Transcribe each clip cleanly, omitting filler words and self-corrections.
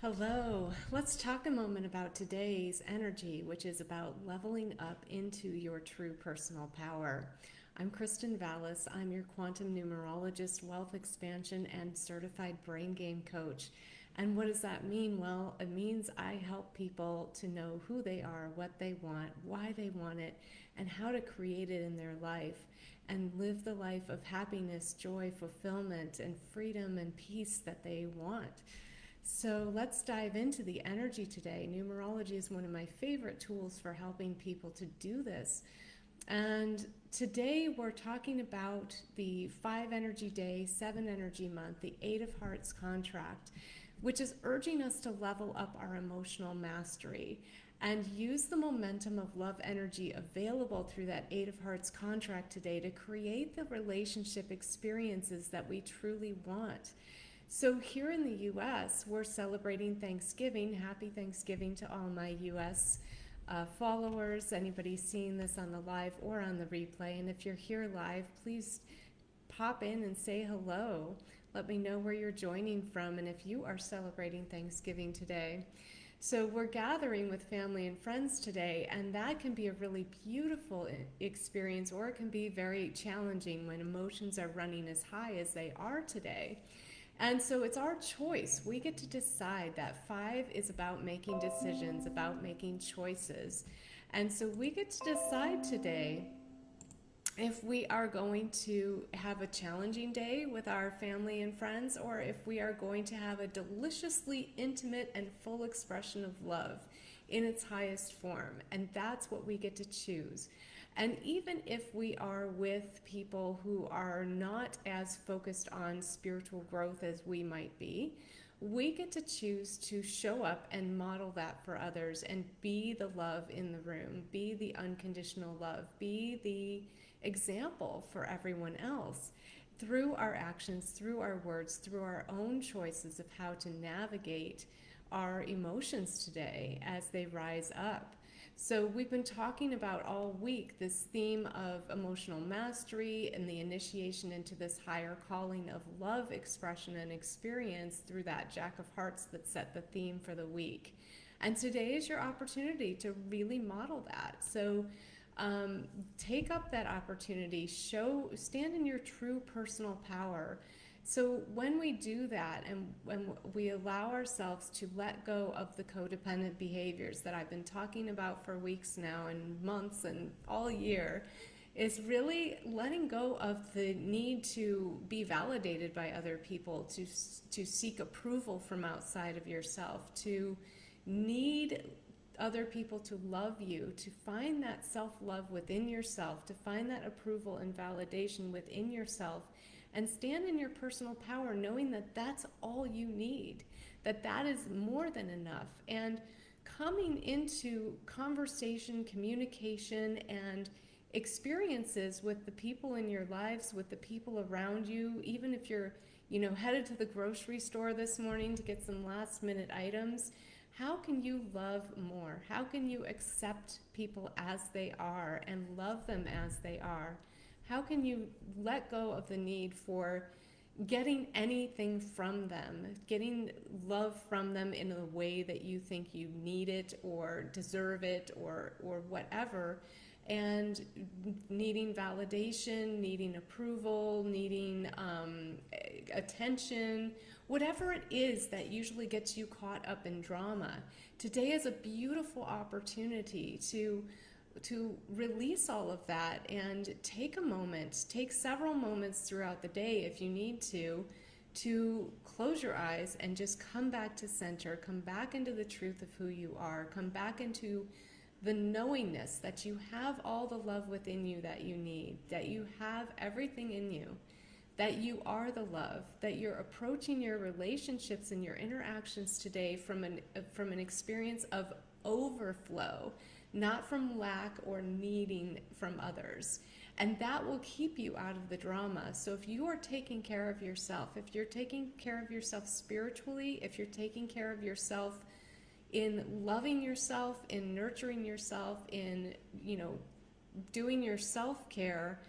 Hello. Let's talk a moment about today's energy, which is about leveling up into your true personal power. I'm Kristen Vallis. I'm your quantum numerologist, wealth expansion, and certified brain game coach. And what does that mean? Well, it means I help people to know who they are, what they want, why they want it, and how to create it in their life and live the life of happiness, joy, fulfillment, and freedom and peace that they want. So let's dive into the energy today. Numerology is one of my favorite tools for helping people to do this. And today we're talking about the 5 energy day, 7 energy month, the 8 of Hearts contract, which is urging us to level up our emotional mastery and use the momentum of love energy available through that 8 of Hearts contract today to create the relationship experiences that we truly want. So here in the US, we're celebrating Thanksgiving. Happy Thanksgiving to all my US followers, anybody seeing this on the live or on the replay. And if you're here live, please pop in and say hello. Let me know where you're joining from and if you are celebrating Thanksgiving today. So we're gathering with family and friends today, and that can be a really beautiful experience, or it can be very challenging when emotions are running as high as they are today. And so it's our choice. We get to decide that 5 is about making decisions, about making choices. And so we get to decide today if we are going to have a challenging day with our family and friends, or if we are going to have a deliciously intimate and full expression of love in its highest form. And that's what we get to choose. And even if we are with people who are not as focused on spiritual growth as we might be, we get to choose to show up and model that for others and be the love in the room, be the unconditional love, be the example for everyone else through our actions, through our words, through our own choices of how to navigate our emotions today as they rise up. So we've been talking about all week this theme of emotional mastery and the initiation into this higher calling of love expression and experience through that Jack of Hearts that set the theme for the week. And today is your opportunity to really model that. So take up that opportunity, stand in your true personal power. So when we do that and when we allow ourselves to let go of the codependent behaviors that I've been talking about for weeks now and months and all year, is really letting go of the need to be validated by other people, to seek approval from outside of yourself, to need other people to love you, to find that self-love within yourself, to find that approval and validation within yourself, and stand in your personal power knowing that that's all you need, that that is more than enough. And coming into conversation, communication, and experiences with the people in your lives, with the people around you, even if you're, headed to the grocery store this morning to get some last minute items, how can you love more? How can you accept people as they are and love them as they are? How can you let go of the need for getting anything from them, getting love from them in a way that you think you need it or deserve it or whatever, and needing validation, needing approval, needing attention, whatever it is that usually gets you caught up in drama. Today is a beautiful opportunity to release all of that and take a moment, take several moments throughout the day if you need to close your eyes and just come back to center, come back into the truth of who you are, come back into the knowingness that you have all the love within you that you need, that you have everything in you, that you are the love, that you're approaching your relationships and your interactions today from an experience of overflow, not from lack or needing from others. And that will keep you out of the drama. So if you are taking care of yourself, if you're taking care of yourself spiritually, if you're taking care of yourself in loving yourself, in nurturing yourself, in, doing your self-care,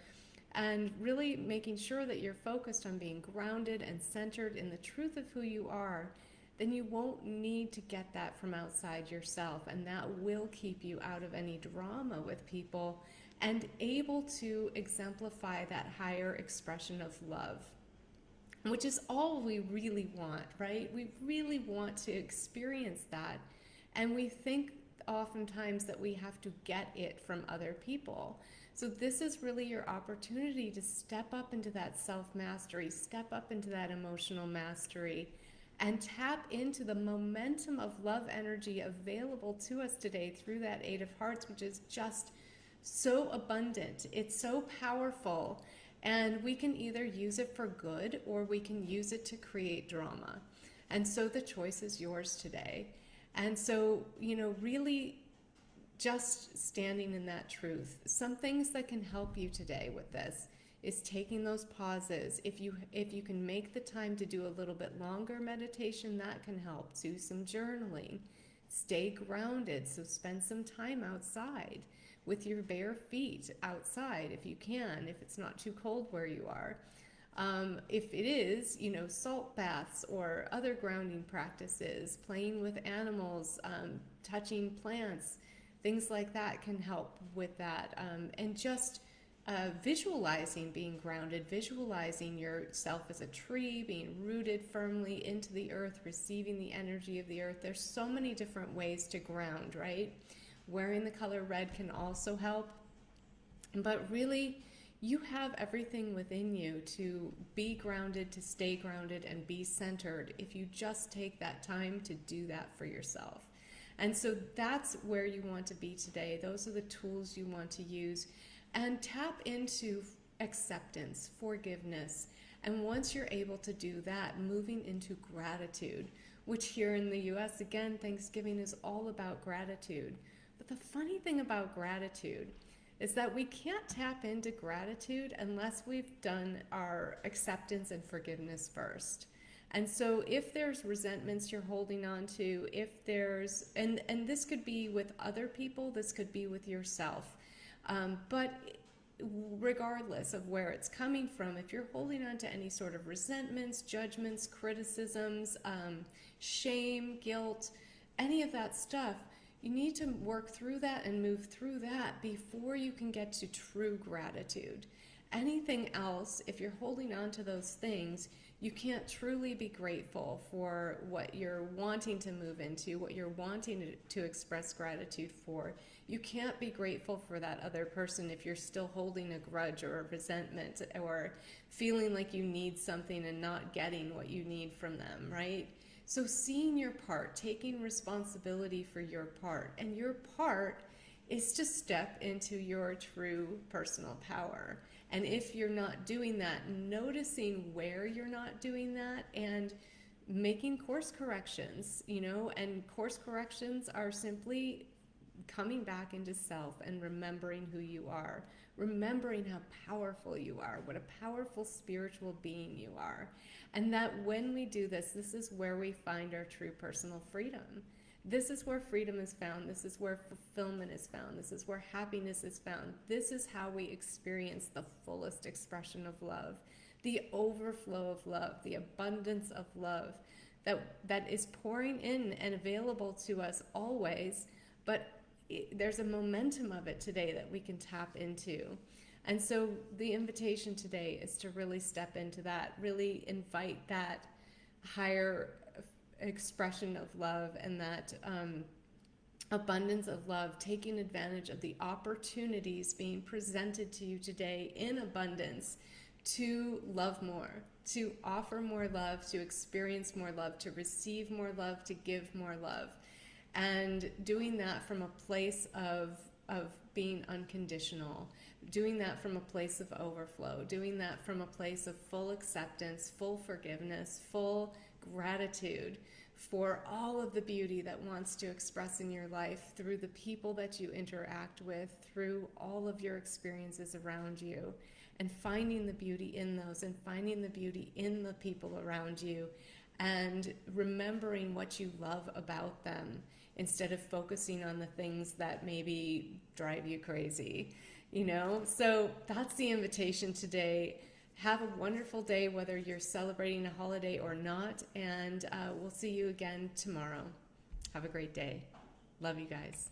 and really making sure that you're focused on being grounded and centered in the truth of who you are, then you won't need to get that from outside yourself. And that will keep you out of any drama with people and able to exemplify that higher expression of love, which is all we really want, right? We really want to experience that. And we think oftentimes that we have to get it from other people. So this is really your opportunity to step up into that self-mastery, step up into that emotional mastery, and tap into the momentum of love energy available to us today through that Eight of Hearts, which is just so abundant. It's so powerful. And we can either use it for good or we can use it to create drama. And so the choice is yours today. And so, really just standing in that truth. Some things that can help you today with this is taking those pauses. If you can make the time to do a little bit longer meditation, that can help. Do some journaling. Stay grounded, so spend some time outside with your bare feet outside if you can, if it's not too cold where you are. If it is, salt baths or other grounding practices, playing with animals, touching plants, things like that can help with that. And just visualizing being grounded, visualizing yourself as a tree, being rooted firmly into the earth, receiving the energy of the earth. There's so many different ways to ground, right? Wearing the color red can also help. But really, you have everything within you to be grounded, to stay grounded, and be centered if you just take that time to do that for yourself. And so that's where you want to be today. Those are the tools you want to use. And tap into acceptance, forgiveness. And once you're able to do that, moving into gratitude, which here in the US, again, Thanksgiving is all about gratitude. But the funny thing about gratitude is that we can't tap into gratitude unless we've done our acceptance and forgiveness first. And so if there's resentments you're holding on to, if there's, and this could be with other people, this could be with yourself, but regardless of where it's coming from, if you're holding on to any sort of resentments, judgments, criticisms, shame, guilt, any of that stuff, you need to work through that and move through that before you can get to true gratitude. Anything else, if you're holding on to those things, you can't truly be grateful for what you're wanting to move into, what you're wanting to express gratitude for. You can't be grateful for that other person if you're still holding a grudge or a resentment or feeling like you need something and not getting what you need from them, right? So seeing your part, taking responsibility for your part, and your part is to step into your true personal power. And if you're not doing that, noticing where you're not doing that and making course corrections, and course corrections are simply coming back into self and remembering who you are, remembering how powerful you are, what a powerful spiritual being you are. And that when we do this, this is where we find our true personal freedom. This is where freedom is found. This is where fulfillment is found. This is where happiness is found. This is how we experience the fullest expression of love, the overflow of love, the abundance of love that is pouring in and available to us always, but there's a momentum of it today that we can tap into. And so the invitation today is to really step into that, really invite that higher expression of love and that abundance of love, taking advantage of the opportunities being presented to you today in abundance to love more, to offer more love, to experience more love, to receive more love, to give more love. And doing that from a place of being unconditional, doing that from a place of overflow, doing that from a place of full acceptance, full forgiveness, full gratitude for all of the beauty that wants to express in your life through the people that you interact with, through all of your experiences around you, and finding the beauty in those and finding the beauty in the people around you, and remembering what you love about them instead of focusing on the things that maybe drive you crazy, So that's the invitation today. Have a wonderful day, whether you're celebrating a holiday or not, and we'll see you again tomorrow. Have a great day. Love you guys.